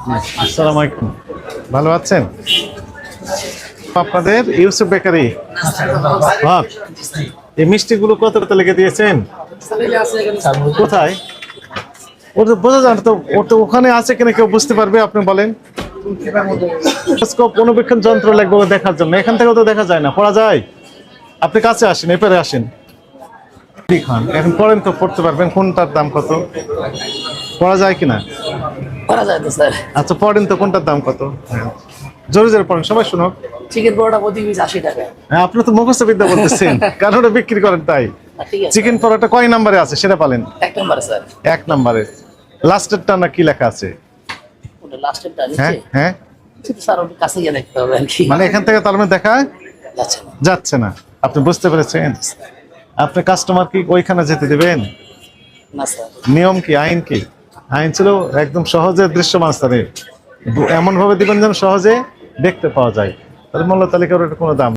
আসসালামু আলাইকুম, ভালো আছেন? আপনাদের ইউসুফ বেকারি হক, এই মিষ্টিগুলো কত কত লিখে দিয়েছেন? কোথায়? ওটা বোঝা যায় না তো, ওটা ওখানে আছে কিনা কেউ বুঝতে পারবে? আপনি বলেন। অনুবীক্ষণ যন্ত্র লাগবে ওটা দেখার জন্য, এখান থেকেও তো দেখা যায় না। পড়া যায়? আপনি কাছে আসেন, এপারে আসেন। খান এখন পড়েন তো, পড়তে পারবেন কোনটার দাম কত? পড়া যায় কিনা? করা যায় তো স্যার। আচ্ছা পড়েন তো, কোনটার দাম কত? জোরে জোরে পড়েন, সবাই শুনো। চিকেন পরোটা প্রতি পিস 80 টাকা। হ্যাঁ, আপনি তো মুখস্থ বিদ্যা বলতেছেন, কারণ ওটা বিক্রি করেন তাই। ঠিক আছে। চিকেন পরোটা কয় নাম্বারে আছে সেটা বলেন। 1 নম্বর স্যার। 1 নাম্বারে লাস্টেরটা না কি লেখা আছে? ওটা লাস্টেরটা হ্যাঁ নিচে। হ্যাঁ, স্যার ওটা কাছে গিয়ে দেখতে হবে আর কি। মানে এখান থেকে তার মানে দেখা যাচ্ছে না। যাচ্ছে না। আপনি বুঝতে পেরেছেন? আপনি কাস্টমার কি ওইখানে যেতে দেবেন? না স্যার। নিয়ম কি, আইন কি? আইন ছিল একদম সহজে দৃশ্যমান স্থানে এমন ভাবে দিবেন যেন সহজে দেখতে পাওয়া যায়, তাহলে মূল্য তালিকার কোনো দাম